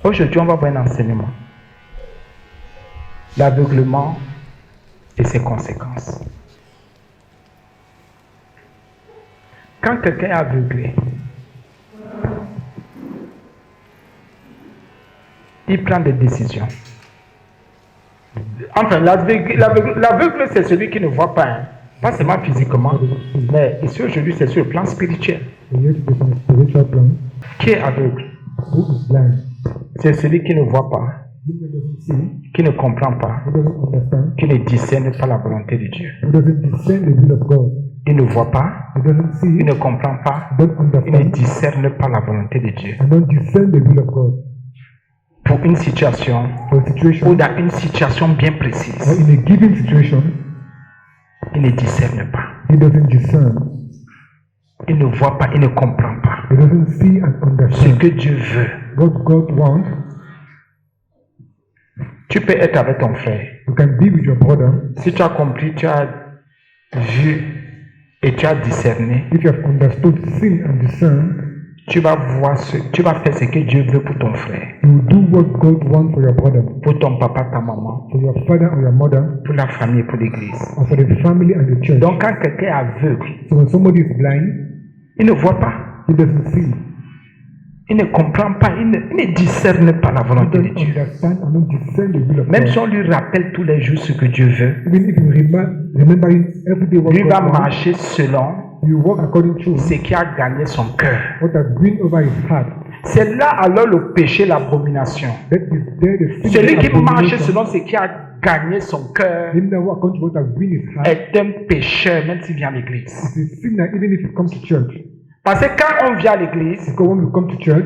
Aujourd'hui, on va voir un enseignement. L'aveuglement et ses conséquences. Quand quelqu'un est aveuglé, il prend des décisions. Enfin, l'aveugle, c'est celui qui ne voit pas, hein. Pas seulement physiquement, mais ici aujourd'hui, c'est sur le plan spirituel. Qui est aveugle? C'est celui qui ne voit pas, qui ne comprend pas, qui ne discerne pas la volonté de Dieu. Il ne voit pas, il ne comprend pas, il ne discerne pas la volonté de Dieu. Pour une situation ou dans une situation bien précise, il ne discerne pas. Il ne voit pas, il ne comprend pas ce que Dieu veut. Tu peux être avec ton frère. Si tu as compris, tu as vu et tu as discerné, tu vas voir tu vas faire ce que Dieu veut pour ton frère, pour ton papa, ta maman, pour la famille, pour l'église. Donc quand quelqu'un est aveugle, il ne voit pas, il ne comprend pas, il ne discerne pas la volonté de Dieu. Même si on lui rappelle tous les jours ce que Dieu veut, lui va marcher selon ce qui a gagné son cœur. C'est là alors le péché, l'abomination. Celui qui marche selon ce qui a gagné son cœur est un pécheur, même s'il vient à l'église. Parce que quand on vient à l'église,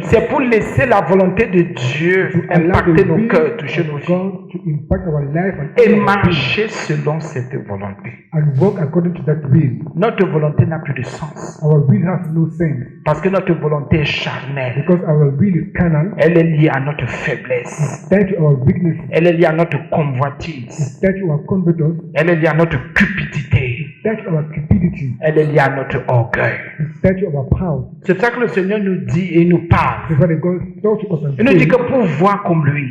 c'est pour laisser la volonté de Dieu impacter nos cœurs, toucher nos vies, et marcher selon cette volonté. Notre volonté n'a plus de sens. Parce que notre volonté est charnelle. Elle est liée à notre faiblesse. Elle est liée à notre convoitise. Elle est liée à notre cupidité. Elle est liée à notre orgueil. C'est ça que le Seigneur nous dit et nous parle. Il nous dit que pour voir comme lui,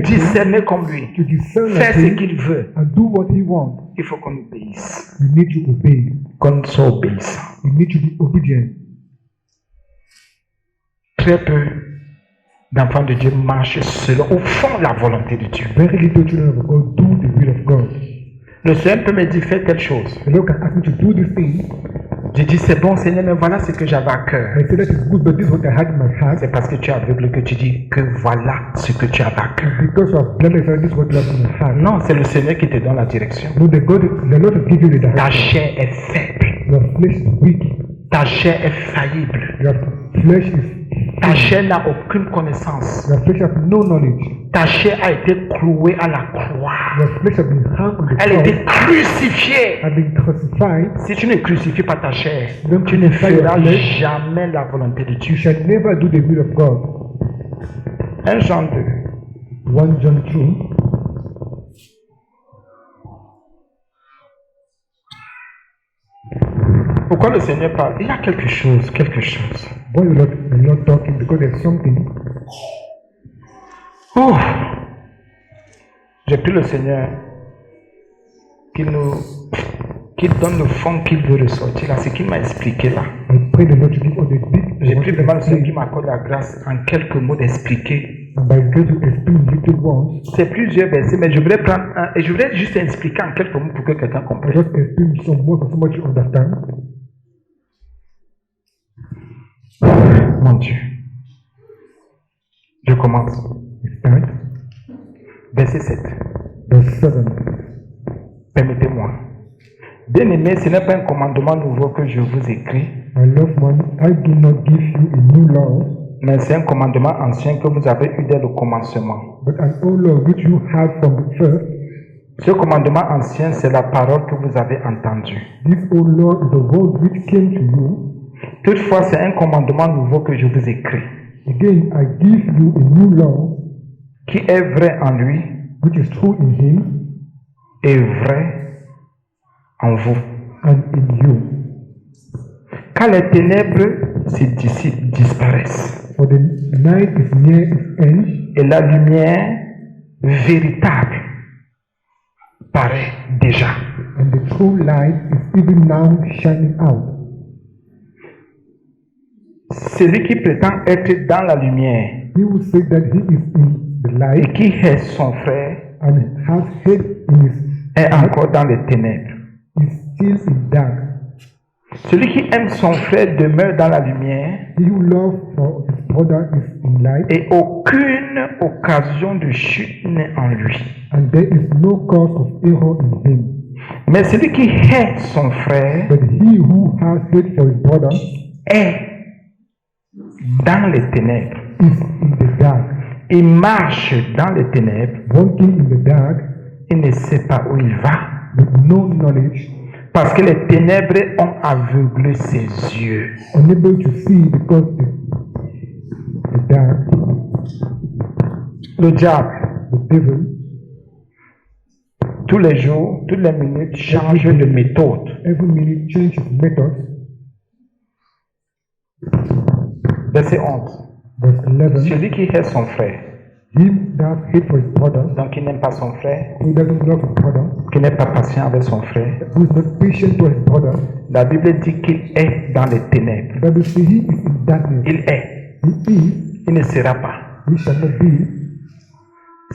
discerner comme lui, faire ce qu'il veut, il faut qu'on obéisse. Qu'on soit obéissant. Très peu d'enfants de Dieu marchent selon, au fond, la volonté de Dieu. Le Seigneur peut me dire, fais telle chose. Je dis, c'est bon Seigneur, mais voilà ce que j'avais à cœur. C'est parce que tu es aveugle que tu dis que voilà ce que tu avais à cœur. Non, c'est le Seigneur qui te donne la direction. Ta chair est faible. Ta chair est faillible. Ta chair n'a aucune connaissance. Ta chair a été clouée à la croix. Elle a été crucifiée. Si tu ne crucifies pas ta chair, tu ne feras jamais la volonté de Dieu. 1 Jean 2. Pourquoi le Seigneur parle? Il y a quelque chose. Oh. J'ai pris le Seigneur qu'il donne le fond qu'il veut ressortir là, c'est qu'il m'a expliqué là. J'ai pris vraiment le Seigneur qui m'accorde la grâce en quelques mots d'expliquer. C'est plusieurs versets, mais je voudrais prendre un et je voudrais juste expliquer en quelques mots pour que quelqu'un comprenne. Mon Dieu. Je commence. Verset 7. Permettez-moi. Bien-aimés, ce n'est pas un commandement nouveau que je vous écris. Mais c'est un commandement ancien que vous avez eu dès le commencement. Ce commandement ancien, c'est la parole que vous avez entendue. Toutefois, c'est un commandement nouveau que je vous écris. Again, I give you a new law, qui est vrai en lui, which is true in him, et vrai en vous. And in you. Quand les ténèbres se disparaissent, For the night is near its end, et la lumière véritable paraît déjà. and the true light is even now shining out. Celui qui prétend être dans la lumière He will say that he is in the et light qui est son frère and has hid in his est encore dans les ténèbres. is still in dark. Celui qui aime son frère demeure dans la lumière He who loves for his brother is in light, et aucune occasion de chute n'est en lui. and there is no cause of error in him. Mais celui qui hait son frère But he who has hate for his brother est dans les ténèbres. is in the dark, Il marche dans les ténèbres, walking in the dark il ne sait pas où il va, with no knowledge, parce que les ténèbres ont aveuglé ses yeux. unable to see because the dark, Le diable, the devil, tous les jours, toutes les minutes, change de méthode. every minute change his methods. Verset 11. Verse 11, Celui qui hait son frère, him that hate for his brother, donc qui n'aime pas son frère, who doesn't love his brother, qui n'est pas patient avec son frère, who is not patient to his brother, la Bible dit qu'il est dans les ténèbres. the Bible says he is in darkness. Il est, He is, il ne sera pas. he shall not be.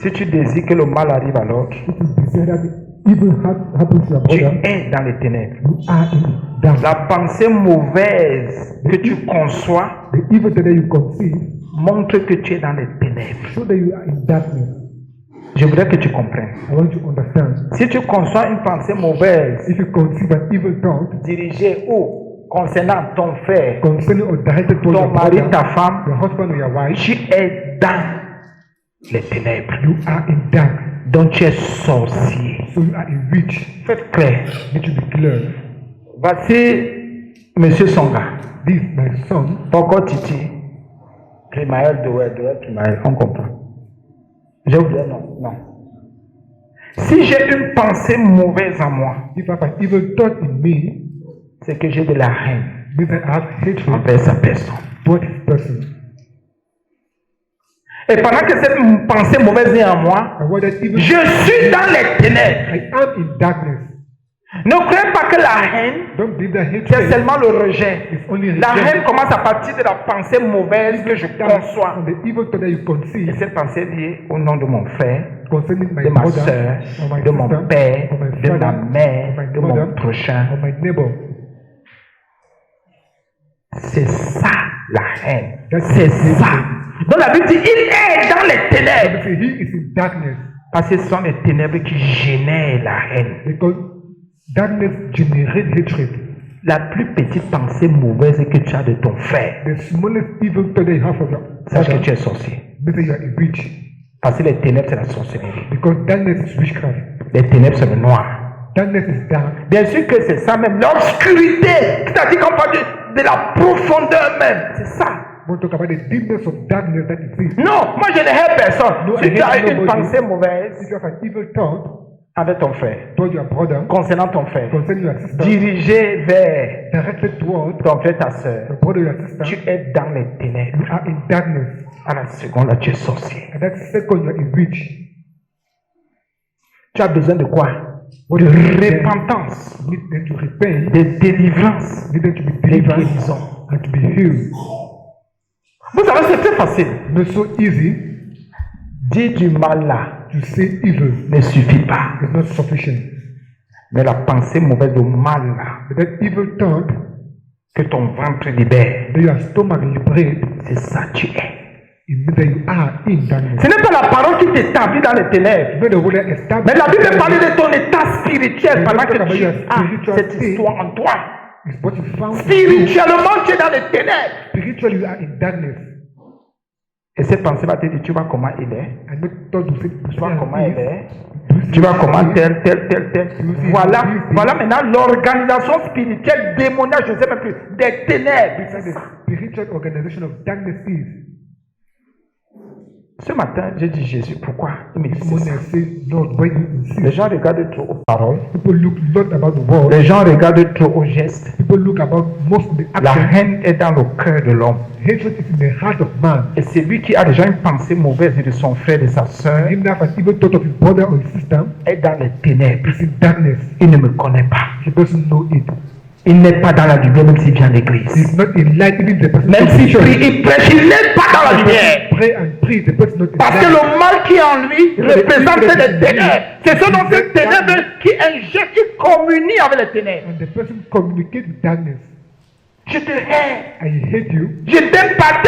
Si tu désires que le mal arrive à l'autre, If you desire that evil happens to your tu brother, es dans les ténèbres. you are in darkness. La pensée mauvaise que tu conçois The evil that you conceive montre que tu es dans les ténèbres. show that you are in darkness. Je voudrais que tu comprennes. I want you to understand. Si tu conçois une pensée mauvaise If you conceive an evil thought dirigée où concernant ton frère, concerning or directed towards ton your mari, brother, ta femme, your husband or your wife, tu es dans les ténèbres. you are in dark. Donc tu es sorcier. So you are a witch. Faites clair. Need to be clear. Voici Monsieur Songa. This my son, Poko Titi. Primaël, Doué, Primaël. On comprend. J'ai oublié, non. Si j'ai une pensée mauvaise en moi, if I have an evil thought in me, c'est que j'ai de la haine means I have hatred envers sa personne. toward this person. Et pendant que cette pensée mauvaise est en moi, And what that evil je suis dans les ténèbres. I am in darkness. Ne croyez pas que la haine, Don't believe that c'est hatred seulement le rejet. is only La rejection. haine commence à partir de la pensée mauvaise que je conçois. From the evil thought that you Et conceive cette pensée est liée au nom de mon frère, concerning my de ma brother, soeur, or my de mon sister, père, or my de father, ma mère, or my de mon mother, prochain. or my neighbor. C'est ça la haine. That's C'est hatred. ça. Donc la Bible dit, il est dans les ténèbres. Say he is in darkness Parce que ce sont les ténèbres qui génèrent la haine. because darkness generates hatred. La plus petite pensée mauvaise que tu as de ton frère, The smallest evil thought that you have of your sache que brother tu es sorcier. means that you are a witch. Parce que les ténèbres, c'est la sorcellerie. Because darkness is witchcraft. Les ténèbres, c'est le noir. Darkness is dark. Bien sûr que c'est ça même, l'obscurité. C'est-à-dire qu'on parle de la profondeur même. C'est ça. We talk about the deepness of darkness that is in. Non, moi je ne hais personne. No, Si I tu as hate une nobody. pensée mauvaise If you have an evil thought avec ton frère, toward your brother, concernant ton frère, concerning your sister, dirigé vers directed toward ton frère, ta soeur, your brother or your sister, tu es dans les ténèbres. you are in darkness. À la seconde, là, tu es sorcier. And that second, you are a witch. Tu as besoin de quoi? What De you need them- repentance, you need them to repent, de délivrance, you need them to be de delivered guérison. and to be healed. Vous savez, c'est très facile. Not so easy Dire du mal là to say evil. ne suffit pas. It's not sufficient. Mais la pensée mauvaise, le mal là, But that evil thought que ton ventre libère, that your stomach liberates, c'est ça tu es. it means that you are in darkness. Ce n'est pas la parole qui t'établit dans les ténèbres. Not the word that establishes Mais la Bible darkness. parle de ton état spirituel Mais pendant talk que about tu your as spiritual cette state. histoire en toi. It's what you found. Spirituellement, tu es dans les ténèbres. Spiritually, you are in darkness. Et cette pensée va te dire, tu vois comment il est, And not thought to say, tu vois comment elle est, Do you see tu vois how comment he is? tel. Voilà, voilà maintenant l'organisation spirituelle démoniaque, je ne sais même plus, des ténèbres. That's the spiritual organization of darkness is. Ce matin, j'ai dit Jésus, pourquoi il me dit This morning ça? I say, Lord, why you Les insist? gens regardent trop aux paroles. People look lot about the world. Les gens regardent trop aux gestes. People look about most of the La actions. haine est dans le cœur de l'homme. Hatred is in the heart of man. Et celui qui a déjà une pensée mauvaise de son frère, de sa soeur, Him that has even thought of his brother or his sister est dans les ténèbres. is in darkness. Il ne me connaît pas. He doesn't know it. Il n'est pas dans la lumière même s'il vient à He's l'église. not in light, even the person Même who s'il preaches. prie, il prêche, il n'est pas dans la lumière. Pray and pray, the person not in Parce que light. le mal qui est en lui représente les ténèbres. C'est ce dont ces ténèbres qui injectent, qui communient avec les ténèbres. And the person communicates with darkness. Je te hais. I hate you. Je t'aime pas.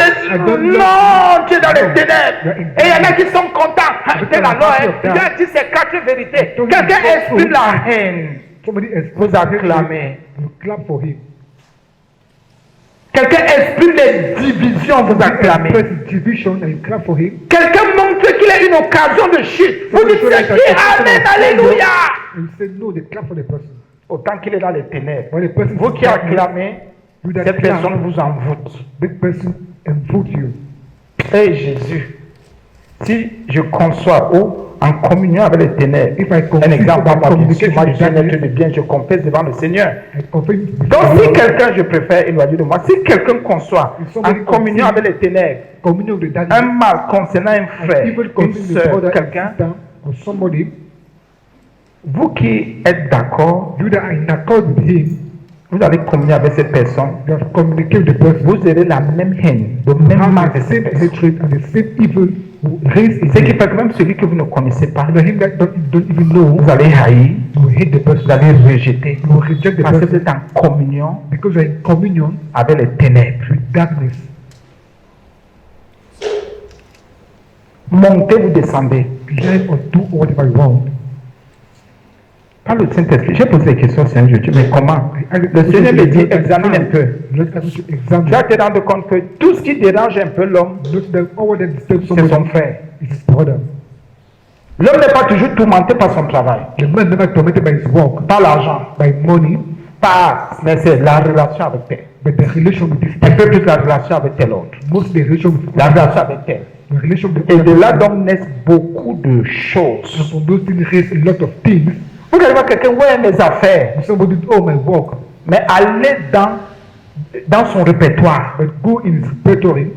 Non, tu es dans les ténèbres. Et il y en a qui sont contents. Ah, t'es là, non, hein. J'ai dit ces 4 vérités. Quelqu'un exprime la haine. Somebody Vous acclamez. You clap for him. Quelqu'un exprime les divisions, vous acclamez. Express division and you clap for him. Quelqu'un montre qu'il a une occasion de chute. Vous dites c'est qui? Amen, alléluia. And you say no, they clap for the person. Autant qu'il est dans les ténèbres. When the person Vous is qui darkness, acclamez, you that cette clap, personne vous envoûte. that person envoût you. Hey Jésus, si je conçois ou en communion avec les ténèbres, If I un confess, exemple, if I moi, communicate moi je with suis un être darkness, de bien, je confesse devant le Seigneur. I confess with Donc si God. quelqu'un, je préfère éloigner de moi, si quelqu'un conçoit en communion avec les ténèbres, Communion with the un darkness, mal concernant un frère, and even une confess with soeur, brother and quelqu'un, sister or somebody, vous qui êtes d'accord, you that are in accord with him, vous allez communier avec cette personne, you have communicated with the person, vous aurez la même haine, le même mal have de the cette same personne. hatred and the same evil who raised in Ce qui him. fait que même celui que vous ne connaissez pas, And him that don't even know, vous allez haïr, you hate the vous person, allez rejeter, you reject the parce que vous person êtes en communion because you are in communion avec les ténèbres. with darkness. Montez, vous descendez. Live or do whatever you want. Par le Saint-Esprit, j'ai posé des questions au Seigneur, je dis, mais comment? Le Seigneur me dit, examine un peu. Let us to examine. Tu vas te rendre compte que tout ce qui dérange un peu l'homme, Note that all that disturbs c'est son somebody frère. is his brother. L'homme n'est pas toujours tourmenté par son travail, The man never tormented by his work, par l'argent, by money, mais c'est la relation avec tel. but the relation with this Un person, peu plus la relation avec tel autre. most the relation with La relation avec tel. the relation with Et the de là person. donc naissent beaucoup de And choses. from those things raise a lot of things. Vous allez voir quelqu'un, ouais, mes affaires, And somebody, oh my work, mais allez dans son répertoire. but go in his repertory.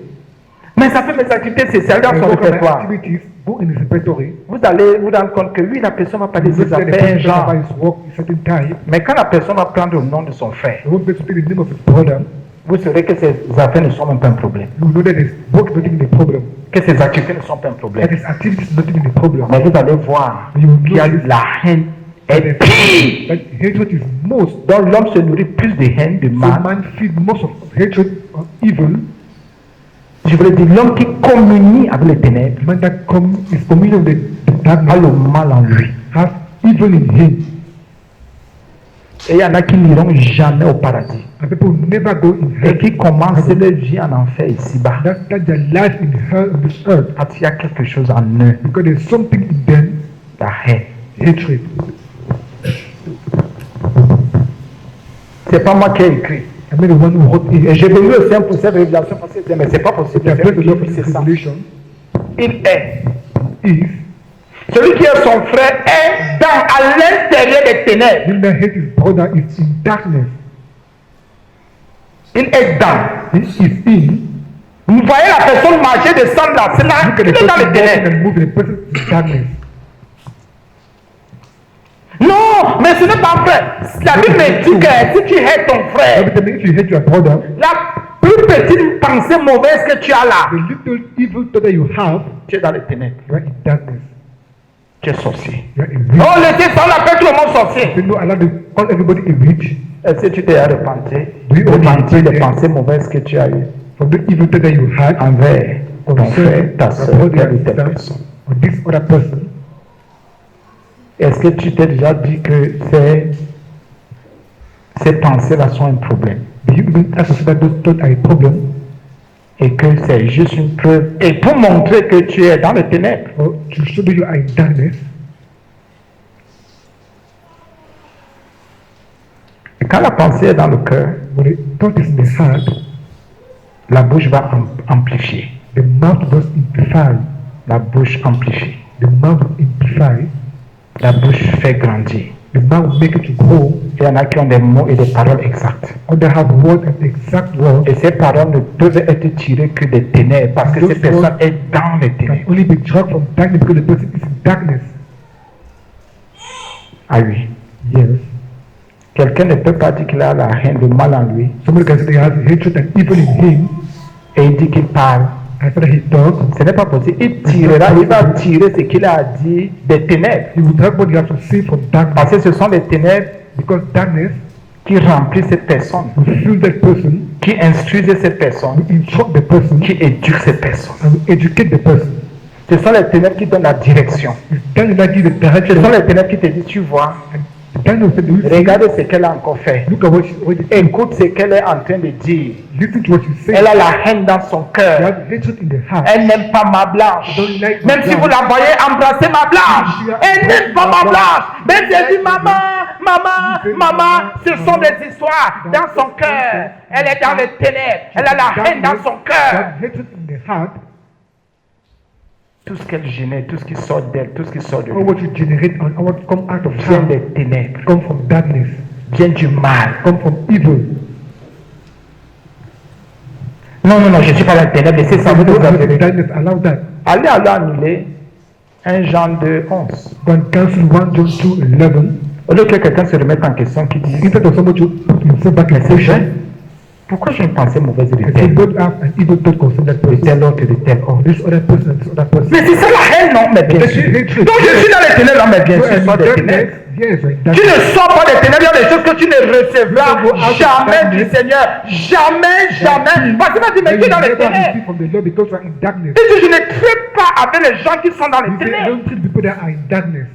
Mais ça fait mes activités, c'est ça dans And son work on my répertoire. activities, go in his repertory. Vous allez vous rendre compte que oui, la personne va parler de Look ses at the affaires, person genre. about his work in certain time. Mais quand la personne va prendre le nom de son frère, The one person take the name of his brother. vous saurez que ses affaires ne sont même pas un problème. You know that his work is not even a problem. Que ses activités ne sont pas un That problème. his activities is not even a problem. Mais vous allez voir You qu'il y a know la haine est pire. that hatred is most. Donc l'homme se nourrit plus de haine, de So mal. man feeds most of hatred of evil. Je voulais dire, l'homme qui communie avec les ténèbres The man that is communion with the a darkness le mal en lui. has evil in him. Et il y en a qui n'iront jamais au paradis. And people never go in Et hell. qui commencent leur vie en enfer ici-bas. That's their life in hell on this earth. Parce qu'il y a quelque chose en eux, Because there's something in them, la haine. hatred. C'est pas moi qui ai écrit. I mean the one who wrote it. Et j'ai venu au Saint pour cette révélation parce que mais c'est pas possible. The C'est first lui love qui is fait ça. revelation Il est. is Celui qui est son frère est à l'intérieur des ténèbres. him that hates his brother is in darkness. Il est dans. He is in. Vous voyez la personne marcher, descendre là. C'est là. Look at Il the est dans person les walking ténèbres. and moving. The person is in darkness. Non, mais ce n'est pas vrai. La Bible me dit que si tu hais ton frère, Every time if you hate your brother, la plus petite pensée mauvaise que tu as là, the little evil thought that you have, tu es dans les ténèbres. you are in darkness. Tu es sorcier. You are a witch. Oh, laissez ça, on appelle tout le monde sorcier. You know, allow to call everybody a witch Est-ce que tu t'es arrepenti? Oui, on Repenti dit, des oui. pensées mauvaises que tu as eues for the evil thought that you had envers ton frère, ta your soeur, brother telle ou and telle sister personne. or this other person. Est-ce que tu t'es déjà dit que ces pensées-là sont un problème Do you even ask yourself that those thoughts are a problem, et que c'est juste une preuve et pour montrer que tu es dans les ténèbres? or to show that you are in darkness? Et quand la pensée est dans le cœur, When the thought is in the heart, la bouche va amplifier. the mouth does amplify. La bouche amplifie. The mouth will amplify. La bouche fait grandir. The mouth will make it to grow. Il y en a qui ont des mots et des paroles exactes. Others have words and exact words. Et ces paroles ne peuvent être tirées que des ténèbres parce que cette personne est dans les Can ténèbres. only be dragged from darkness because the person is in darkness. Ah oui. Yes. Quelqu'un ne peut pas dire qu'il a la haine, le mal en lui. Somebody can say they have hatred and evil in him. Et il dit qu'il parle. After he talks, Ce n'est pas possible. Il tirera, il va tirer ce qu'il a dit des ténèbres. he will drag what he has to say from darkness. Parce que ce sont les ténèbres Because darkness qui remplissent cette personne, will fill that person, qui instruisent cette personne, will instruct the person, qui éduquent cette personne. and will educate the person. Ce sont les ténèbres qui donnent la direction. It's darkness that gives the Ce direction. sont les ténèbres qui te disent, tu vois, The darkness that will regarde ce qu'elle a encore fait. look at what she already did. Écoute ce qu'elle est en train de dire. Listen to what she says. Elle a la haine dans son She cœur. has hatred in the heart. Elle n'aime pas ma blanche. Don't like my Même si vous blanche. la voyez embrasser ma blanche, elle n'aime pas ma blanche. Même si elle dit maman, ce sont des histoires dans son cœur. Elle est dans les ténèbres. Elle a la haine dans son She has cœur. hatred in the heart. Tout ce qu'elle génère, tout ce qui sort d'elle, tout ce qui sort de All lui, what you generate and what come out of vient her des ténèbres, come from darkness, vient du mal. come from evil. Non, je ne suis pas dans les ténèbres. Laissez ça, vous Don't devez have avouer. darkness, allow that. Allez annuler 1 Jean 2, 11. Go and cancel 1 John 2:11. Au lieu que quelqu'un se remette en question, qui dit Instead of somebody to put himself back in mais c'est vrai, question, pourquoi j'ai une pensée mauvaise de and say tel, God have an evil thought concerning that de person. tel autre, de tel autre? This other person and this other person. Mais c'est ça la haine, non? Mais bien That's sûr. hatred. Donc je suis dans les ténèbres, non? Mais bien So, sûr, je and sors des darkness, ténèbres. yes, and Tu darkness. ne sors pas des ténèbres, il y a des choses que tu ne recevras You don't go out of jamais du darkness. Seigneur. Jamais. Parce qu'il m'a dit, mais tu es dans les never ténèbres. receive from the Lord because you are in darkness. Il dit, je ne traite pas avec les gens qui sont dans les He said, ténèbres. don't treat people that are in darkness.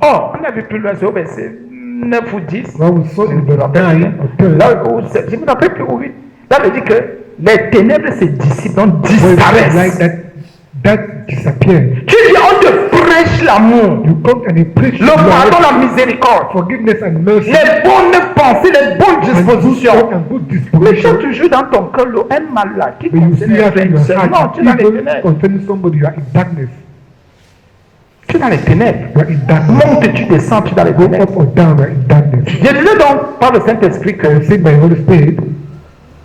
Oh, on a vu plus loin, c'est au verset 9 ou 10. Well, we saw in Je me verse rappelle 9 plus. or 10. Là, je ne me rappelle plus où. Là, il dit que les ténèbres se dissipent, donc Where it's like disparaissent. that disappears. Tu dis, on te prêche l'amour, You come and you preach le pardon, la miséricorde, forgiveness and mercy, les bonnes pensées, les bonnes and good dispositions. thought and good Mais tu as disposition. toujours dans ton cœur un mal là qui But you concerne see un that in your frère. Non, heart, tu es dans les evil ténèbres. concerning somebody, you are in darkness. Tu es dans les ténèbres. You are in darkness. Monte, tu descends, tu es dans les Go ténèbres. up or down, you are in darkness. Je disais donc par le Saint-Esprit que And said by the Holy Spirit,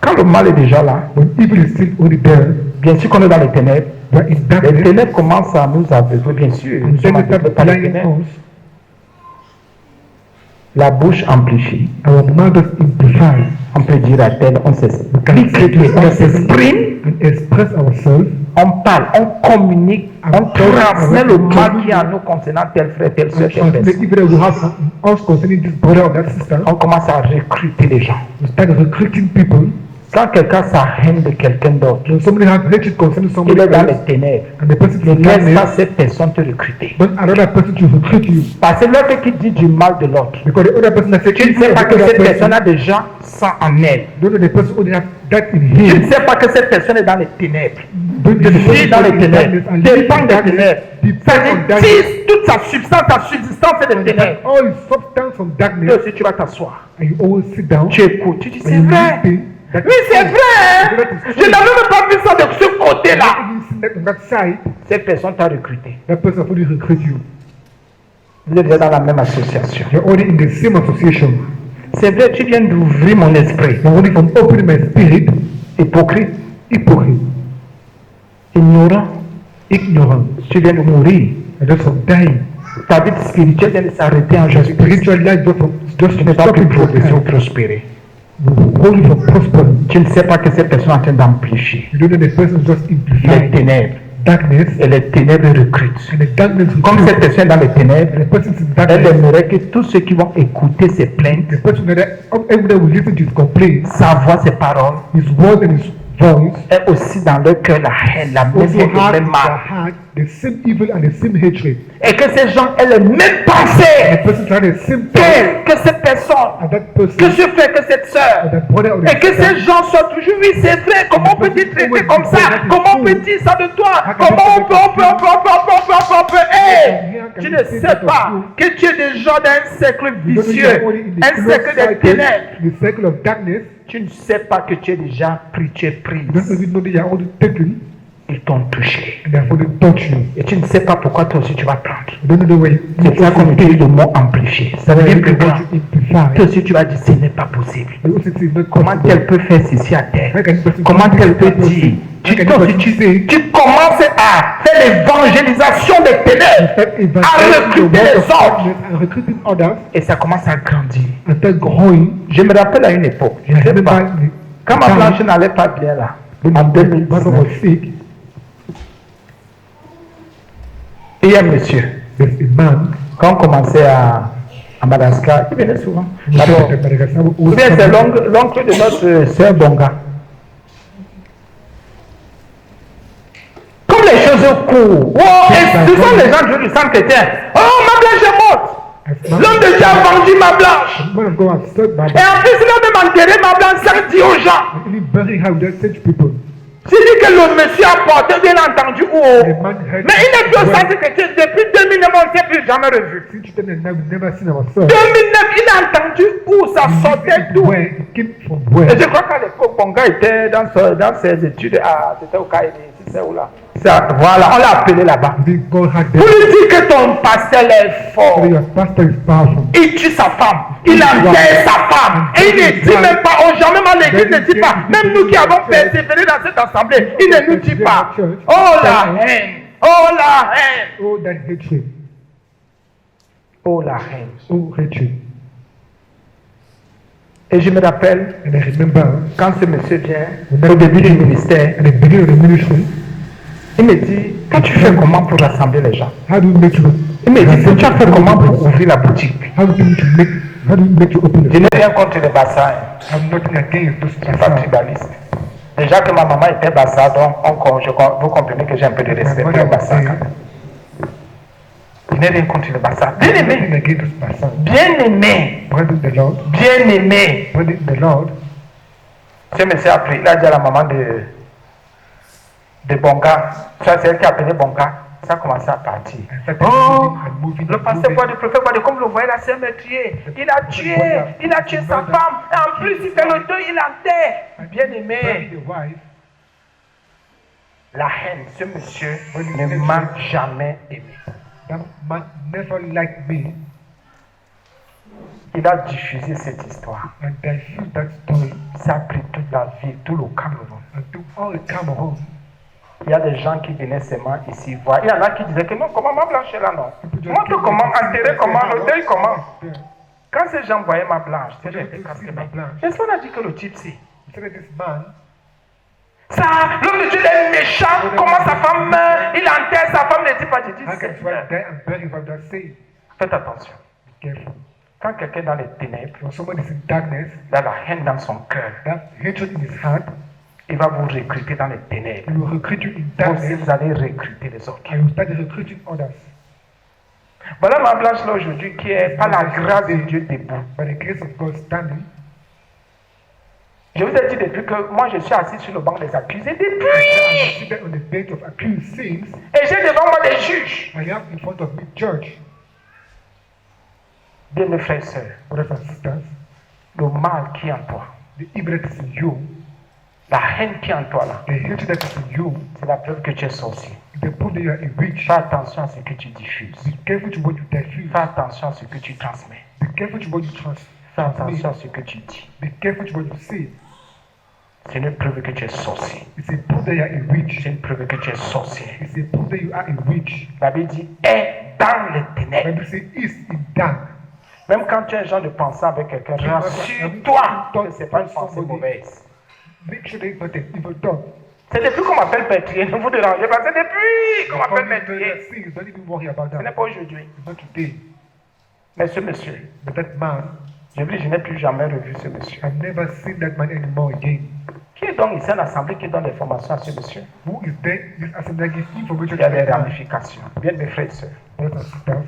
quand le mal est déjà là, when evil is still already there, bien sûr qu'on est dans les ténèbres. you are in Les darkness. ténèbres commencent à nous aveugler, bien sûr. Nous And sommes then it aveuglés starts par les blinding ténèbres. us. La bouche amplifie. Our mouth is amplified. On peut dire à tel, on We can s'exprime. On s'exprime, and express ourselves. on parle, on communique, on transmet le mal qui est en nous concernant tel frère, telle soeur, And telle transmit the personne. evil that we have in us concerning this brother or that sister. On commence à recruter les gens. We start recruiting people. Quand quelqu'un s'en haine de quelqu'un d'autre, When somebody has hatred concerning il somebody est dans les else, ténèbres. and the person Ne is laisse pas darkness, cette personne te recruter. but another person to recruit you. Parce que l'autre qui dit du mal de l'autre, Because the other person that says, tu ne sais pas que cette personne a déjà ça en elle. don't know the person only have that in Tu him. ne sais pas que cette personne est dans les ténèbres. Don't know the Vit dans les person is in darkness ténèbres. and live Dépend in des darkness. ténèbres. Depend Ça on dit, darkness. toute sa substance, sa subsistance est des And ténèbres. all substance from darkness, Toi aussi, tu vas t'asseoir. and you always sit down. Tu écoutes. Tu dis, c'est and you vrai. listen. That Oui, c'est vrai. hein. is Je n'avais même pas vu ça de ce côté-là. Even seen that on that side, Cette personne t'a recruté. that person will recruit you. Vous êtes déjà dans la même association. You're already in the same association. C'est vrai, tu viens d'ouvrir mon esprit. You're only from opening my spirit, Hypocrite, hypocrite, ignorant. ignorant, Tu viens de mourir. and just from dying. Ta vie spirituelle vient de s'arrêter en Your Jésus-Christ. spiritual life just Tu n'es pas plus stopping progresser ou from prospérer. holy from prospering. Tu ne sais pas que cette personne est en train d'amplifier You don't know the person is just les amplifying ténèbres. darkness, Et les ténèbres recrutent. and the darkness Comme recruits. cette personne est dans les ténèbres, And the person is in elle darkness. aimerait que tous ceux qui vont écouter ses plaintes, The person that everybody will listen to his complaints, sa voix, ses paroles, his words and his voice, est aussi dans leur cœur la haine, la même also haine, le have in même their mal. heart the same evil and the same hatred. Et que ces gens aient les mêmes The pensées person has the same thought que cette personne, as that que person, ce frère, que cette or soeur. that brother or Et que that ces gens soient toujours, oui, c'est vrai, comment on peut dire traiter comme ça? Comment on peut dire ça de toi? Comment on peut, hey! Tu ne sais pas que tu es déjà dans un cercle you don't know you vicieux, are only in the un close cercle de cycle, ténèbres. the cycle of darkness. Tu ne sais pas que tu es déjà pris, tu es prise. You don't even know that you are only taken. Ils t'ont touché. And therefore they touch you. Et tu ne sais pas pourquoi toi aussi tu vas prendre. You don't know the way. C'est pour ça qu'on utilise le mot amplifié. Ça veut dire que They quand want to amplify. toi aussi tu vas dire ce n'est pas possible. They also say it's not Comment possible. elle peut faire ceci à terre? How can this person Comment do this? elle peut How can dire? this person say? Tu commences à faire l'évangélisation des ténèbres, Start à evangelizing the recruter word les of autres. darkness and recruiting others Et ça commence à grandir. and start growing. Je me rappelle à une époque, je ne sais pas, quand ma blanche n'allait pas bien là, en When my mother 2019, was sick, il y a un monsieur, there's a man. quand on commençait à Madagascar, il venait souvent. D'abord, At Madagascar, who ou bien c'est l'oncle de notre sœur Bonga. Comme les choses courent, oh, et ce sont les gens du centre chrétien. Oh, ma blanche est morte. L'homme de Dieu a vendu ma blanche. Man of God has said that. Et en plus, il a même enterré ma blanche sans dire aux gens. And he bury her with such people. J'ai dit que le monsieur a porté, bien entendu, où. The man heard. Mais il n'est plus au centre chrétien depuis 2009, on ne s'est plus jamais revu. Since 2009, we've never seen our son. 2009, il a entendu où ça sortait d'où. Where it came from where. Et je crois qu'à l'époque, mon gars était dans ses études c'était au Caïd, c'est où là. Ça, voilà, on l'a appelé là-bas. God had Pour lui dire que ton pasteur est fort. your pastor is powerful. Il tue sa femme, il enterre sa femme, et il ne dit même pas aux gens, même à l'église ne dit pas, même nous qui avons persévéré dans cette assemblée, il ne nous dit pas. Oh la haine, oh la haine, Oh, that hatred. oh la haine. Oh, hatred. Et je me rappelle, And I remember quand ce monsieur vient, au début du ministère, at the beginning of the ministry, il me dit, quand tu fais comment pour rassembler les gens? how do you make you? Il me dit, tu as fait comment pour ouvrir la boutique? How do you make you open Je the? n'ai rien contre les bassins, I'm nothing against those je ne suis pas tribaliste. Déjà que ma maman était bassa, donc vous comprenez que j'ai un peu de respect pour les bassins. Je n'ai rien contre les bassins. Bien aimé, Nothing against those persons. bien aimé, Praising the Lord. bien aimé. Praising the Lord. Ce monsieur a pris, il a dit à la maman de Bonga, ça c'est elle qui a appelé Bonga, ça a commencé à partir. Oh, le pasteur voit le prophète voit comme le voyait la sœur me tuer. Il a tué sa femme. Et en plus, il fait le deuil, il enterre. Bien aimé, la haine, ce monsieur ne m'a jamais aimé. That man never liked me, Il a diffusé cette histoire. and I feel that story Ça a pris toute la vie, tout le Cameroun. and to all the Cameroon. Il y a des gens qui venaient seulement ici voir. Il y en a qui disaient que non, comment ma blanche est là, non. Montre comment, enterrer comment, le deuil comment. Quand ces gens voyaient ma blanche, j'ai été cassé. Est-ce qu'on a dit que le type c'est? So that this man, Ça, l'homme de Dieu est méchant. Comment sa femme meurt? Il enterre sa femme, ne dit pas, je dis how can c'est one die and bury without that saying? Faites attention. Be careful. Quand quelqu'un est dans les ténèbres, When someone is in darkness, il a la haine dans son cœur, that hatred in his heart, il va vous recruter dans les ténèbres. he will recruit you in Vous aussi, darkness, vous allez recruter les autres. and you will start recruiting others. Voilà ma blanche là aujourd'hui qui est par la grâce de Dieu debout. By the grace of God standing, Je vous ai dit depuis que moi je suis assis sur le banc des accusés I depuis. am seated on the bench of accused sins. Et j'ai devant moi des juges. I have in front of me judge, Bien mes frères et sœurs, brothers and sisters, le mal qui est en toi, the evil that is in you, la haine qui est en toi là, the hatred that is in you, c'est la preuve que tu es sorcier. is the proof that you are a witch. Fais attention à ce que tu diffuses. Be careful to what you diffuse. Fais attention à ce que tu transmets. Be careful to what you Fais transmit. attention à ce que tu dis. Be careful to what you say. C'est une preuve que tu es sorcier. It's a proof that you are a witch. C'est une preuve que tu es sorcier. It's a proof that you are a witch. La Bible dit est dans les ténèbres. Bible says is in dark. Même quand tu es un genre de pensée avec quelqu'un, rassure-toi que ce n'est pas une pensée mauvaise. Make sure that it's not an evil thought. C'est depuis qu'on m'appelle Pétrier, ne vous dérangez pas. C'est depuis qu'on m'appelle Pétrier. Don't even worry about Ce n'est that. pas aujourd'hui. It's not today. Mais ce monsieur, But that man, je n'ai plus jamais revu ce monsieur. I've never seen that man anymore again. Qui est donc ici en assemblée qui donne des formations à ce monsieur? Who is there? This assembly gives information Il y a to des that man. ramifications. Bien mes frères et sœurs. Brothers and sisters,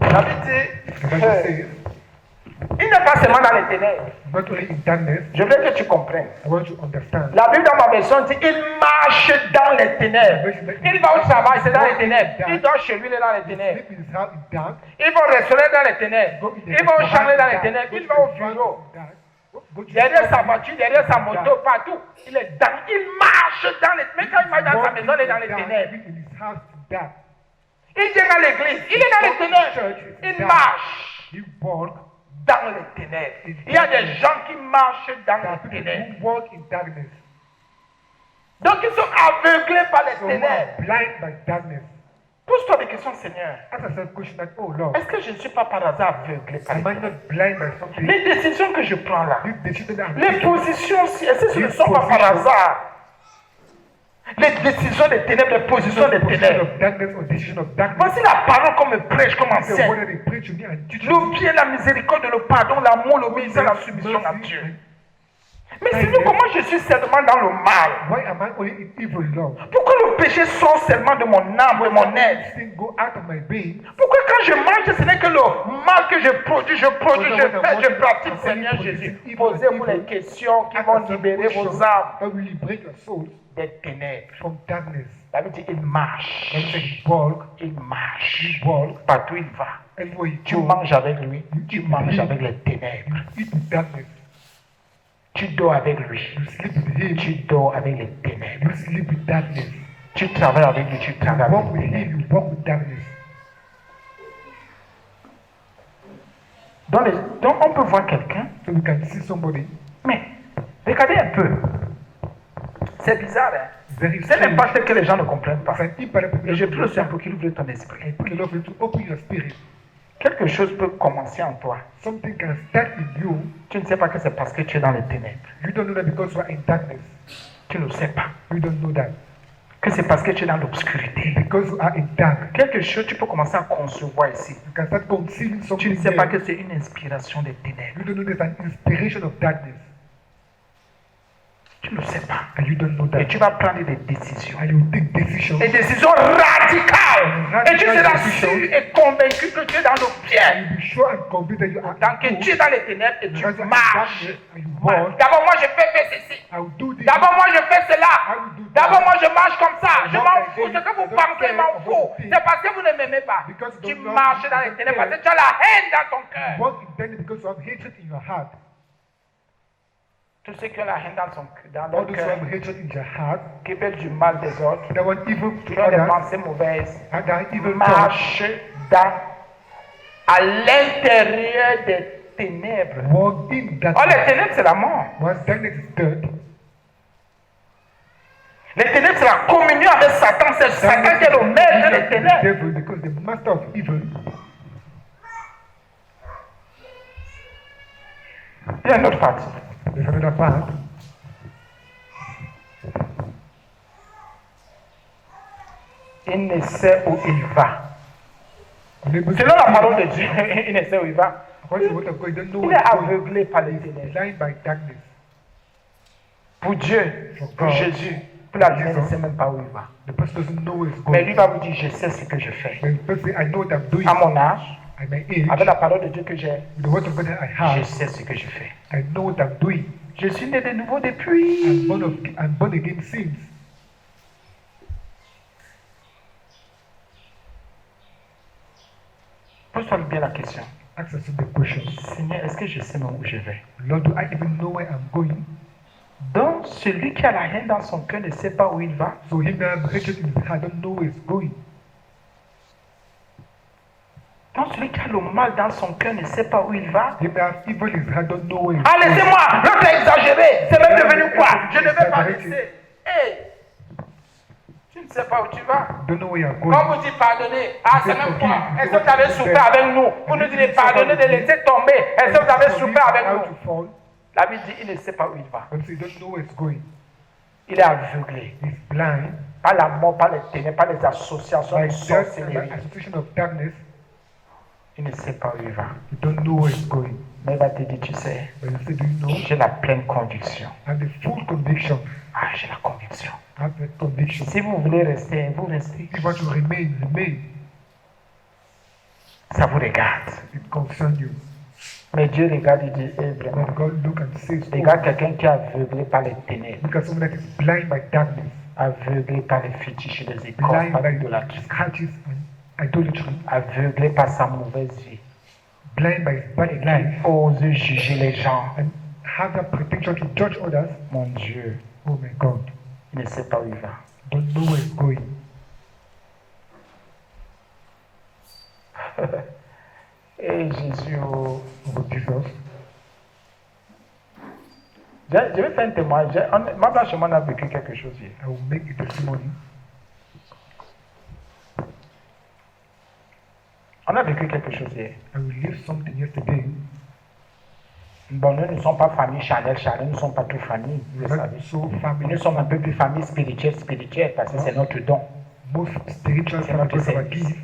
La Bible dit, the Bible says, il n'est pas seulement dans les ténèbres. not only in darkness, Je veux que tu comprennes. I want you to understand. La Bible dans ma version dit, il marche dans les ténèbres. Il va au travail, c'est dans les ténèbres. Il dort chez lui, il est dans les ténèbres. Sleep in his house in dark. Il va au restaurant dans les ténèbres. Go in the Il va au restaurant chalet dans in les dark. ténèbres. Go Il to va au the front bureau. in dark. derrière sa voiture, derrière sa moto, partout. Il marche dans les... Même quand il marche dans sa maison, il est dans les ténèbres. Il vient dans l'église, il est dans les ténèbres. Il marche dans les ténèbres. Il y a des gens qui marchent dans les ténèbres. Donc ils sont aveuglés par les ténèbres. Pose-toi des questions, Seigneur. Est-ce que je ne suis pas par hasard aveuglé par les ténèbres? Les décisions que je prends là, les positions, est-ce que ce ne sont pas par hasard? Les décisions des ténèbres, les positions des ténèbres. Voici la parole qu'on me prêche, comme enseigne. Le bien, la miséricorde, le pardon, l'amour, l'obéissance, la soumission à Dieu. Mais sinon, comment je suis seulement dans le mal? Pourquoi le péché sort seulement de mon âme, de mon être? Pourquoi quand je mange, ce n'est que le mal que je produis, je fais, je pratique, Seigneur Jésus? Posez-vous les questions qui vont libérer vos âmes des ténèbres. La Bible dit, il marche. Il marche. Partout il va. Tu manges avec lui, tu manges avec les ténèbres. Tu dors avec lui. Tu dors avec les ténèbres. Tu travailles avec lui, tu travailles avec les ténèbres. Donc on peut voir quelqu'un. Mais regardez un peu. C'est bizarre, hein? C'est même pas tel que les gens ne comprennent pas. Et je prie le Seigneur pour qu'il ouvre ton esprit. Quelque chose peut commencer en toi. Tu ne sais pas que c'est parce que tu es dans les ténèbres. Tu ne sais pas. Que c'est parce que tu es dans l'obscurité. Quelque chose tu peux commencer à concevoir ici. Tu ne sais pas que c'est une inspiration des ténèbres. Tu ne sais pas. Et tu vas prendre des décisions. Des décisions radicales. Et tu seras sûr et convaincu que tu es dans le bien. Donc que tu es dans les ténèbres et tu marches. D'abord moi je fais ceci. D'abord moi je fais cela. D'abord moi je marche comme ça. Je m'en fous. Ce que vous pensez m'en fout. C'est parce que vous ne m'aimez pas. Tu marches dans les ténèbres parce que tu as la haine dans ton cœur. Tous ceux qui ont la haine dans leur cœur, qui veulent du mal des autres, qui ont des pensées mauvaises, marchent à l'intérieur des ténèbres. Oh, les ténèbres, c'est la mort. Les ténèbres, c'est la communion avec Satan. C'est Satan qui est le maître des ténèbres. Il y a une autre partie. Il ne sait où il va. Selon la parole de Dieu, il ne sait où il va. Il est aveuglé par les ténèbres. Pour Dieu, pour Jésus, pour la lumière, il ne sait même pas où il va. Mais lui va vous dire, je sais ce que je fais. À mon âge, avec la parole de Dieu que j'ai, je sais ce que je fais. Je suis né de nouveau depuis. Pose-toi bien la question. Seigneur, est-ce que je sais même où je vais? Donc, celui qui a la haine dans son cœur ne sait pas où il va. Donc, celui qui a le mal dans son cœur ne sait pas où il va. Ah, laissez-moi, l'autre est exagéré. C'est même devenu quoi? Je ne vais pas laisser. Hey, tu ne sais pas où tu vas. Quand vous dites pardonner, ah, c'est même quoi? Est-ce que vous avez souffert avec nous? Vous nous dites pardonner, de laisser tomber. Est-ce que vous avez souffert avec nous? La Bible dit, il ne sait pas où il va. Il est aveuglé. Par la mort, par les ténèbres, par les associations de sorcellerie. Il ne sait pas où il va. Mais il va te dire, tu sais, j'ai la pleine conviction. Ah, j'ai la conviction. Si vous voulez rester, vous restez. Ça vous regarde. Mais Dieu regarde et dit, eh, vraiment, regarde quelqu'un qui est aveuglé par les ténèbres, aveuglé par les fétiches et les écorces, par l'idolâtrie, aveuglé par sa mauvaise vie, qui ose juger les gens, have that pretension to judge others, mon Dieu, oh my God, il ne sait pas où il va. don't know where it's going. Et Jésus, Oh Jesus, je vais faire un témoignage. Ma blanche et moi, on a vécu quelque chose hier. I will make a testimony. On a vécu quelque chose hier. I will leave something yesterday. Bon, nous ne sommes pas famille Chanel, nous ne sommes pas tous famille, vous le Not savez. so Mais family. nous sommes un peu plus famille spirituelle, parce que c'est notre don. Most spiritual C'est notre family because of our service. gift.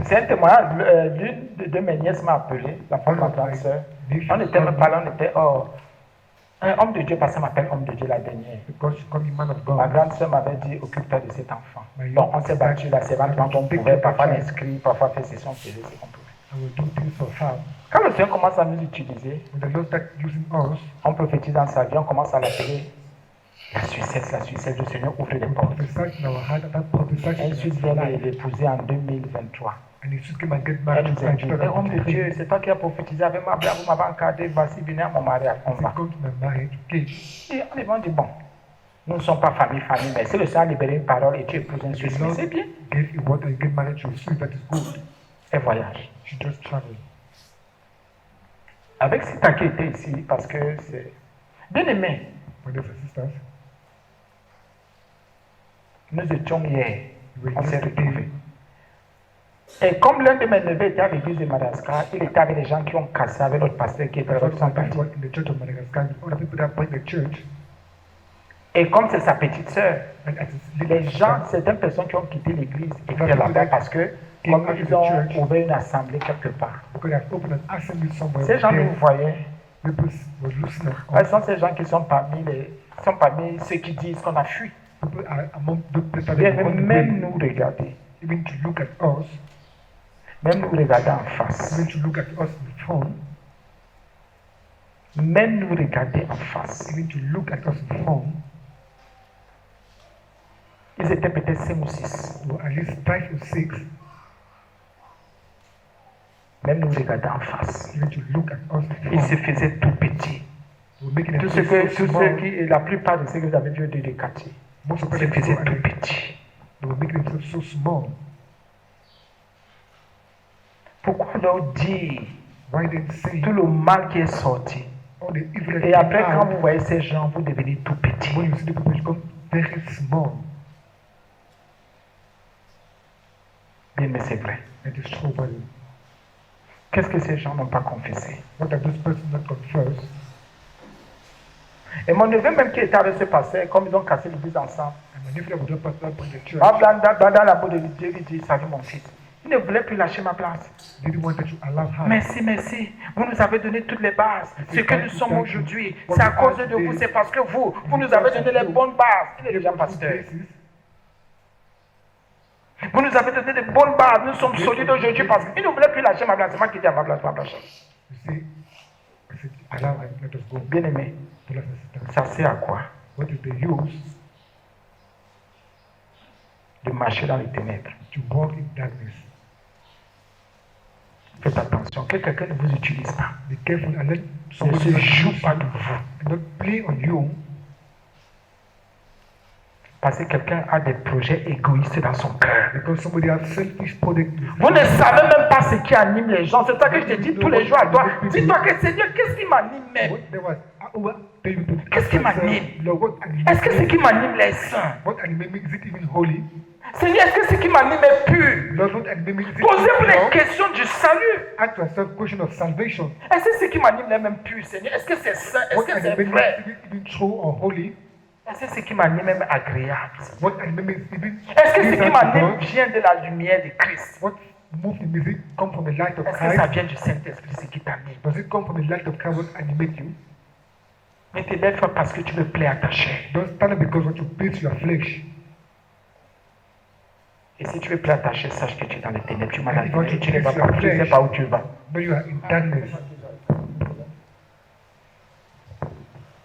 C'est un témoignage. L'une de mes nièces m'a appelé, la femme de ma grande soeur. On était même pas là, on était un homme de Dieu, parce qu'elle m'appelle homme de Dieu la dernière. Because she called me man of Ma God. grande soeur m'avait dit, occupe-toi de cet enfant. Bon, on s'est battu là, c'est vraiment qu'on pouvait parfois l'inscrire, parfois faire session télé, c'est qu'on pouvait. I will do things for her. Quand le Seigneur commence à nous utiliser, When the Lord start using us, on prophétise dans sa vie, on commence à l'appeler la successe, le Seigneur ouvre les portes. prophesy in our heart, and that prophesy Elle in suite our vient life. l'épouser en 2023. And if she came and get Elle married nous to a dit, Christ, homme de Dieu, c'est toi qui as prophétisé avec ma blague, vous m'avez encadré, voici, venez à mon mariage, on va. come to my marriage, okay. Et on dit, bon, nous ne sommes pas famille, mais si le Seigneur a libéré une parole et tu épouses un The Suisse, Lord c'est bien. gave you what and get married to a Swiss, that is good. Elle voyage. She just traveled. Avec Sita qui était ici, parce que c'est bien aimé, Brothers and sisters, nous étions hier, we on were s'est yesterday. retrouvés. Et comme l'un de mes neveux était à l'église de Madagascar, il était avec les gens qui ont cassé avec notre pasteur qui était My avec son husband parti. was in the church of Madagascar, with other people that bring the church, Et comme c'est sa petite sœur, and as his les little gens, son, certaines personnes qui ont quitté l'église étaient là-bas parce que comme ils ont ouvert une assemblée quelque part. because they have opened an assembly somewhere, Ces gens there, nous voyaient, people were listening. ce sont ces gens qui sont parmi ceux qui disent qu'on a fui. People are among the people that Bien, are on the même way, nous regarder, even to look at us, même nous regarder en face, even to look at us in front, même nous regarder en face. even to look at us in front, Ils étaient peut-être 5 ou 6. or at least 5 or 6, Même nous regarder en face. even to look at us in Ils se front. faisaient tout petits. We're making Tous it ceux, so tous small. ceux qui, et la plupart de ceux que vous avez vus de quartiers, Most of ils se them faisaient so, tout and petits. they were making themselves so small. Pourquoi leur dire Why didn't say tout le mal qui est sorti? all the evil that Et après, came quand out, vous voyez ces gens, vous devenez tout petits. when you see the people become very small? Bien, mais c'est vrai. It is true, but Qu'est-ce que ces gens n'ont pas confessé? what have those persons not confessed? Et mon neveu même qui était avec ce pasteur, comme ils ont cassé l'église ensemble, And my nephew that would not pastor bring the church, dans la boue de Dieu, il dit, salut mon fils. Il ne voulait plus lâcher ma place. didn't want to allow her. Merci, merci. Vous nous avez donné toutes les bases. Ce que nous sommes aujourd'hui, c'est à cause de vous, c'est parce que vous nous avez donné les bonnes bases. Il est déjà pasteur. Vous nous avez donné des bonnes bases. Nous sommes solides aujourd'hui parce qu'il ne voulait plus lâcher ma place. C'est moi qui dis à ma place, ma place. You see, I said, allow her, let us go. Bien aimé, Brothers and sisters, ça sert à quoi? what is the use De marcher dans les ténèbres. to walk in darkness? Faites attention, que quelqu'un ne vous utilise pas. Be careful and let Ne somebody se not joue use pas you de vous. and not play on you, Parce que quelqu'un a des projets égoïstes dans son cœur. because somebody has selfish project. Vous ne savez même pas ce qui anime les gens. C'est ça que je te dis tous les jours à toi. Dis-toi que Seigneur, qu'est-ce qui m'anime même? What there was, tell you to Qu'est-ce qui ask yourself, m'anime? Lord, what Est-ce que ce animates qui me? m'anime les saints? What animates me? Is it even holy? Seigneur, est-ce que ce qui m'anime est pur? Lord, what animates me? Is it Posez-vous even les pure? questions du salut. Ask yourself question of salvation. Est-ce que ce qui m'anime est même pur, Seigneur? Est-ce que c'est saint? Est-ce What que c'est animates me? vrai? Is it even true or holy? Est-ce que ce qui m'anime est même agréable? What animates me? Is even Est-ce que ce qui pleasant to m'anime God? vient de la lumière de Christ? What moves me? Is it come from the light of Est-ce que ça Christ? vient du Saint-Esprit, ce qui t'anime? Does it come from the light of Christ? What animates you? Ne te lève pas parce que tu veux plaire à ta chair. Don't stand up because what you please your flesh. Et si tu veux plaire à ta chair, sache que tu es dans les ténèbres. Tu m'as And if you want dit, to tu ne vas please pas, your tu ne sais flesh, pas où tu vas. but you are in darkness.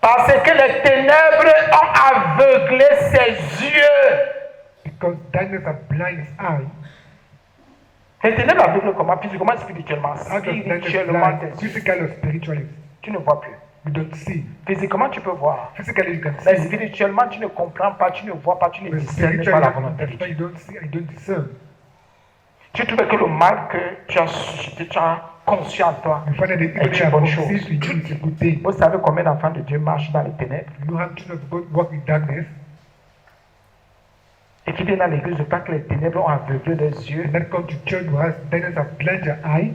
Parce que les ténèbres ont aveuglé ses yeux. Because darkness has blind his eye. Les ténèbres aveuglent comment? Physiquement, spirituellement. How does darkness Spirituellement, blind? Physical or spiritually? tu ne vois plus. You don't see. Physiquement, tu peux voir. Physically you can Mais see. spirituellement, tu ne comprends pas, tu ne vois pas, tu ne But discernes spiritually pas la I volonté de understand, you Dieu. don't see, I don't discern. Tu trouves que le mal que tu as conçu en toi You find that the evil est that une I bonne have conceived chose. in you is a good thing. Vous savez combien d'enfants de Dieu marchent dans les ténèbres You know how children of God walk in darkness et qui viennent à l'église pas que les ténèbres ont aveuglé leurs yeux. and then come to church who has darkness have blinded their eye.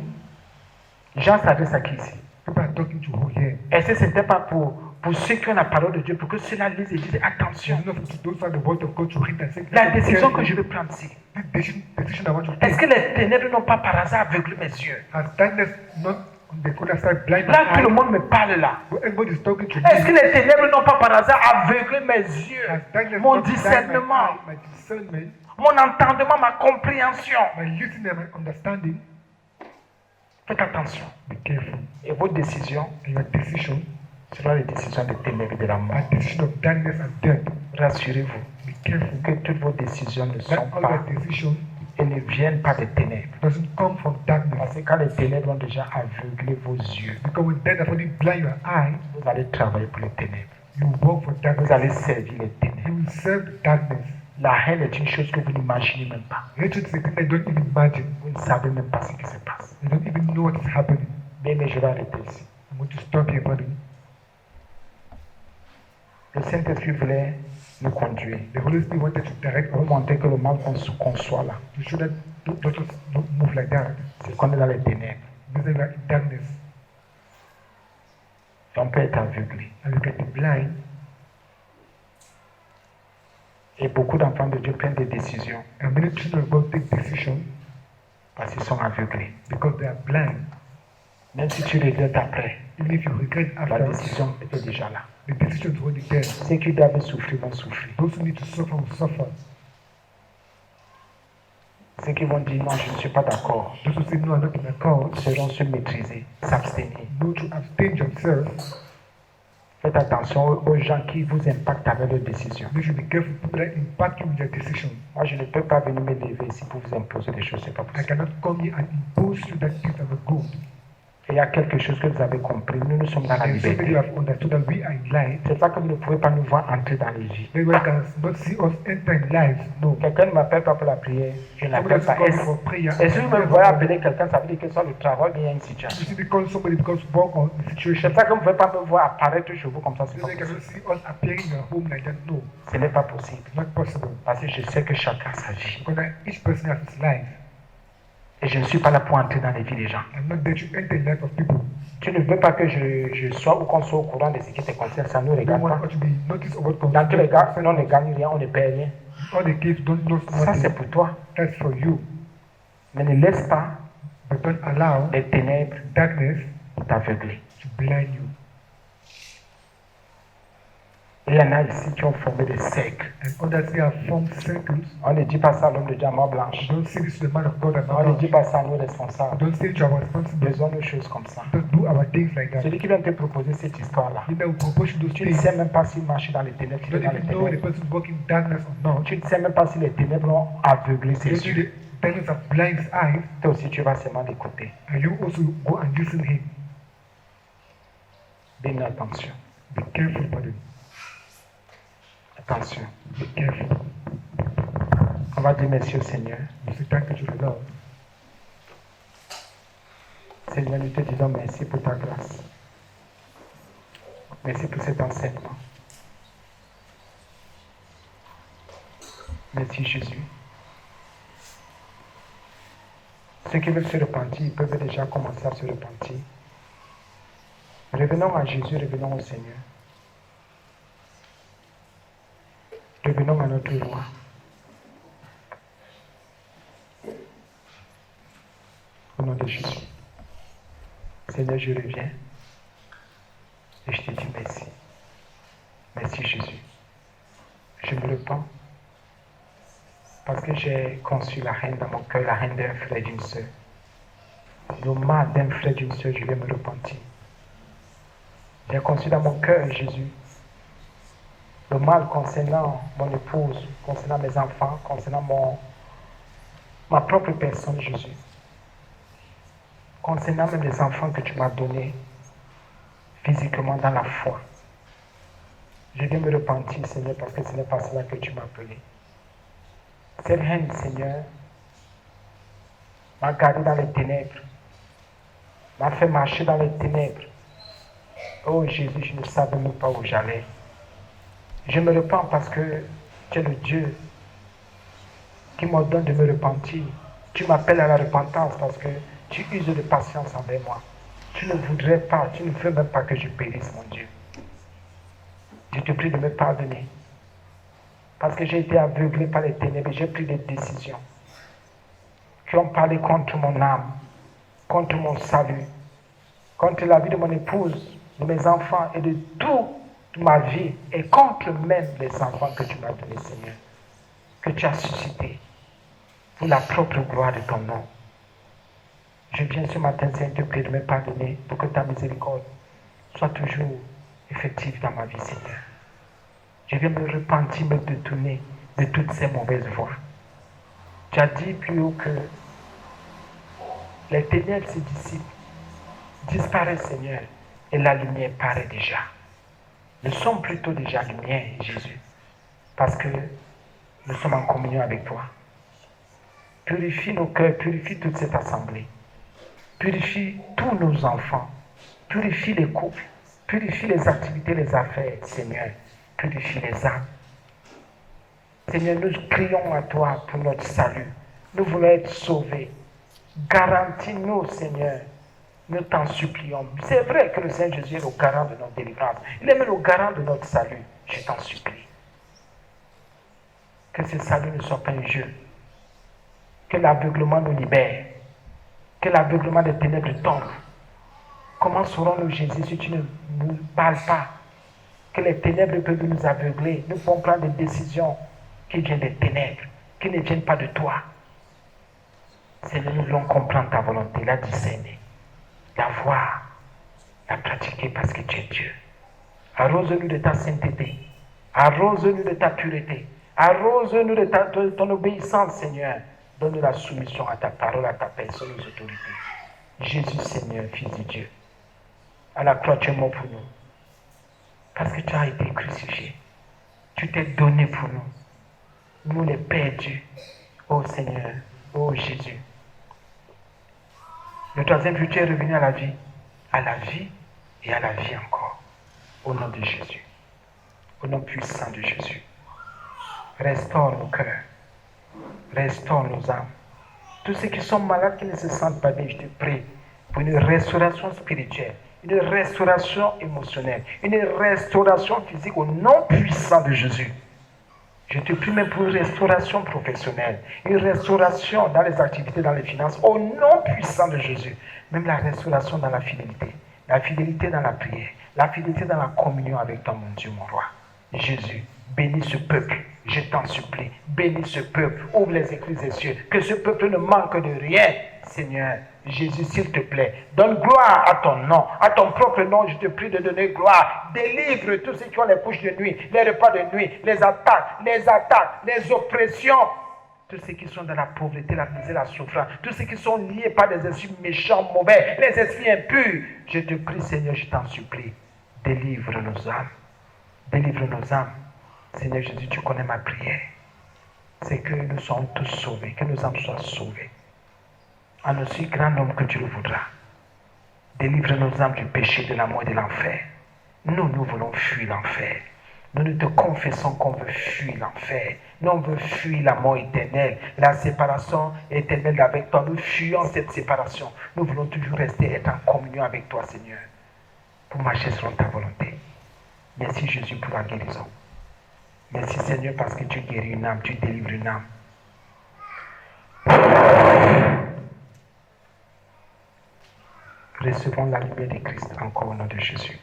Jean s'adresse à qui ici? People are talking to who here? Est-ce que ce n'était pas pour ceux qui ont la parole de Dieu, pour que ceux-là lisent et disent attention, It's not for those who have the word of God to read and say, la décision que je vais prendre ici. this decision I want to Est-ce take. que les ténèbres n'ont pas par hasard aveuglé mes yeux? Has darkness not the could have started blind my Là, tout le eye? monde me parle là. Everybody is talking to Est-ce que me. les ténèbres n'ont pas par hasard aveuglé mes yeux, Has darkness mon not blind discernement, my discernment, mon entendement, ma compréhension? my listening and my understanding? Faites attention. Be careful. Et vos décisions And your decision seront les décisions des ténèbres et de la mort. are decision of darkness and death. Rassurez-vous Be careful. que toutes vos décisions ne That sont all pas your decisions et ne viennent pas des ténèbres. doesn't come from darkness. Parce que quand les ténèbres ont déjà aveuglé vos yeux, Because when death has already blind your eye, vous allez travailler pour les ténèbres. you work for Vous darkness. allez servir les ténèbres. You will serve the darkness. La haine est une chose que vous n'imaginez même pas. Hatred is a thing they don't even imagine. Vous ne savez même pas ce qui se passe. They don't even know what is happening. Bien, mais je vais arrêter ici. I'm going to stop here, buddy. Le Saint-Esprit voulait nous conduire The Holy Spirit wanted to direct pour us montrer que le mal qu'on soit là, to show that let us don't move like that. c'est qu'on est dans les ténèbres. Because they are in darkness Et on peut être aveuglé. and you can be blind. Et beaucoup d'enfants de Dieu prennent des décisions And many children of God take decisions parce qu'ils sont aveuglés. because they are blind. Même si tu regrettes après, Even if you regret la after, décision est déjà là. the decision is already there. Ceux qui doivent souffrir vont souffrir. Those who need to suffer will suffer. Ceux qui vont dire non, je ne suis pas d'accord, Those who say no, I'm not in accord, seront se maîtriser, s'abstenir. know to abstain themselves. Faites attention aux gens qui vous impactent avec leurs décisions. They should be careful people that impact you with their decision. Moi, je ne peux pas venir me lever ici pour vous imposer des choses, c'est pas I possible. cannot come here and impose you that things are not good. Et il y a quelque chose que vous avez compris, nous sommes dans la And something you liberté. have understood that we are in light. C'est ça que vous ne pouvez pas nous voir entrer dans les vies. Everyone can not see us enter in lives. No. Quelqu'un ne m'appelle pas pour la prière, je Somebody n'appelle has pas. to call Est-ce for prayer. et si vous me voyez appeler quelqu'un, ça veut dire que soit le travail, il y a une You situation. see, they call somebody because work on the situation. C'est ça que vous ne pouvez pas me voir apparaître chez vous comme ça, c'est pas They possible. cannot see us appearing in your home like that. No, Ce n'est pas possible. not possible. Parce que je sais que chacun a sa vie. Because each person has his life. Et je ne suis pas là pour entrer dans les vies des gens. I'm not there to enter the life of people. Tu ne veux pas que je sois ou qu'on soit au courant de ce qui te concerne, ça ne nous They regarde want pas. us to be noticed of what Dans tous les cas, concerns on ne us. gagne rien, on ne perd rien. All the kids don't know Ça, c'est nothing. pour toi. That's for you. Mais ne laisse pas But don't allow les ténèbres darkness t'aveugler. to blind you. Il y en a ici qui ont formé des cercles. And others here have formed circles. On ne dit pas ça à l'homme de Dieu à main blanche. Don't say this to the man of God and On ne not dit pas ça à nos responsables. Don't say to our responsibility. Faisons nos choses comme ça. Don't do our things like that. Celui qui vient te proposer cette histoire-là, You know, propose those tu ne things. sais même pas s'il marche dans les ténèbres, You s'il est don't dans les even know the ténèbres. person walking in darkness or not. Tu ne sais même pas si les ténèbres ont aveuglé ses You don't see yeux. the darkness of blind his eyes, Toi aussi, tu vas seulement l'écouter. and you also go and listen him. Bien attention. Be careful, buddy. Attention. Be careful. On va dire merci au Seigneur. You say thank you to the Lord. Seigneur, nous te disons merci pour ta grâce. Merci pour cet enseignement. Merci Jésus. Ceux qui veulent se repentir, ils peuvent déjà commencer à se repentir. Revenons à Jésus, revenons au Seigneur. Revenons à notre roi. Au nom de Jésus. Seigneur, je reviens et je te dis merci. Merci Jésus. Je me repens parce que j'ai conçu la haine dans mon cœur, la haine d'un frère et d'une soeur. Le mal d'un frère et d'une soeur, je vais me repentir. J'ai conçu dans mon cœur, Jésus, le mal concernant mon épouse, concernant mes enfants, concernant ma propre personne, Jésus. concernant même les enfants que tu m'as donnés physiquement dans la foi. Je viens me repentir, Seigneur, parce que ce n'est pas cela que tu m'as appelé. Cette haine, Seigneur, m'a gardé dans les ténèbres, m'a fait marcher dans les ténèbres. Oh Jésus, je ne savais même pas où j'allais. Je me repens parce que tu es le Dieu qui m'ordonne de me repentir. Tu m'appelles à la repentance parce que tu uses de patience envers moi. Tu ne voudrais pas, tu ne veux même pas que je périsse, mon Dieu. Je te prie de me pardonner. Parce que j'ai été aveuglé par les ténèbres et j'ai pris des décisions qui ont parlé contre mon âme, contre mon salut, contre la vie de mon épouse, de mes enfants et de toute ma vie, et contre même les enfants que tu m'as donnés, Seigneur, que tu as suscités pour la propre gloire de ton nom. Je viens ce matin, Seigneur, te prier de me pardonner pour que ta miséricorde soit toujours effective dans ma vie, Seigneur. Je viens me repentir, me détourner de toutes ces mauvaises voies. Tu as dit plus haut que les ténèbres se dissipent, disparaissent, Seigneur, et la lumière paraît déjà. Nous sommes plutôt déjà lumière, Jésus, parce que nous sommes en communion avec toi. Purifie nos cœurs, purifie toute cette assemblée. Purifie tous nos enfants. Purifie les couples. Purifie les activités, les affaires, Seigneur. Purifie les âmes. Seigneur, nous crions à toi pour notre salut. Nous voulons être sauvés. Garantis-nous, Seigneur. Nous t'en supplions. C'est vrai que le Seigneur Jésus est le garant de notre délivrance. Il est même le garant de notre salut. Je t'en supplie. Que ce salut ne soit pas un jeu. Que l'aveuglement nous libère. Que l'aveuglement des ténèbres tombe. Comment saurons-nous, Jésus, si tu ne nous parles pas? Que les ténèbres peuvent nous aveugler. Nous pouvons prendre des décisions qui viennent des ténèbres, qui ne viennent pas de toi. Seigneur, nous voulons comprendre ta volonté, la discerner, la voir, la pratiquer parce que tu es Dieu. Arrose-nous de ta sainteté. Arrose-nous de ta pureté. Arrose-nous de ton obéissance, Seigneur. Donne-nous la soumission à ta parole, à ta personne, aux autorités. Jésus, Seigneur, Fils de Dieu. À la croix, tu es mort pour nous. Parce que tu as été crucifié. Tu t'es donné pour nous. Nous les perdus. Oh Seigneur, oh Jésus. Le troisième jour, tu es revenu à la vie et à la vie encore. Au nom de Jésus. Au nom puissant de Jésus. Restaure nos cœurs. Restaure nos âmes. Tous ceux qui sont malades, qui ne se sentent pas bien, je te prie pour une restauration spirituelle, une restauration émotionnelle, une restauration physique au nom puissant de Jésus. Je te prie même pour une restauration professionnelle, une restauration dans les activités, dans les finances, au nom puissant de Jésus. Même la restauration dans la fidélité dans la prière, la fidélité dans la communion avec toi, mon Dieu, mon roi. Jésus, bénis ce peuple, je t'en supplie. Bénis ce peuple, ouvre les écrits des cieux, que ce peuple ne manque de rien, Seigneur. Jésus, s'il te plaît, donne gloire à ton nom, à ton propre nom, je te prie de donner gloire. Délivre tous ceux qui ont les couches de nuit, les repas de nuit, les attaques, les oppressions. Tous ceux qui sont dans la pauvreté, la misère, la souffrance, tous ceux qui sont liés par des esprits méchants, mauvais, les esprits impurs. Je te prie, Seigneur, je t'en supplie. Délivre nos âmes. Délivre nos âmes. Seigneur Jésus, tu connais ma prière. C'est que nous sommes tous sauvés, que nos âmes soient sauvées. En aussi grand nombre que tu le voudras. Délivre nos âmes du péché, de la mort et de l'enfer. Nous voulons fuir l'enfer. Nous te confessons qu'on veut fuir l'enfer. Nous, on veut fuir la mort éternelle, la séparation éternelle avec toi. Nous fuyons cette séparation. Nous voulons toujours être en communion avec toi, Seigneur, pour marcher selon ta volonté. Merci, Jésus, pour la guérison. Merci, Seigneur, parce que tu guéris une âme, tu délivres une âme. Recevons la lumière de Christ encore au nom de Jésus.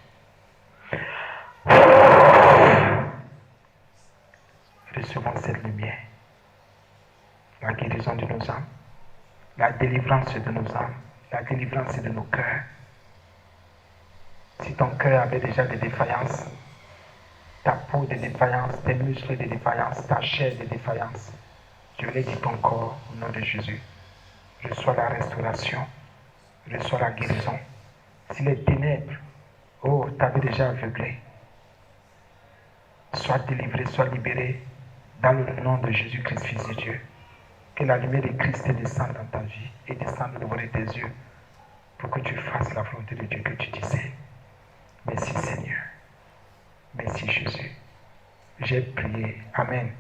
Recevons cette lumière. La guérison de nos âmes, la délivrance de nos âmes, la délivrance de nos cœurs. Si ton cœur avait déjà des défaillances, ta peau des défaillances, tes muscles des défaillances, ta chair des défaillances, je l'ai dit ton corps au nom de Jésus. Reçois la restauration. reçois la guérison. Si les ténèbres, oh, t'avais déjà aveuglé, sois délivré, sois libéré dans le nom de Jésus-Christ, Fils de Dieu. Que la lumière de Christ te descende dans ta vie et descende au niveau de tes yeux pour que tu fasses la volonté de Dieu que tu disais. Merci Seigneur. Merci Jésus. J'ai prié. Amen.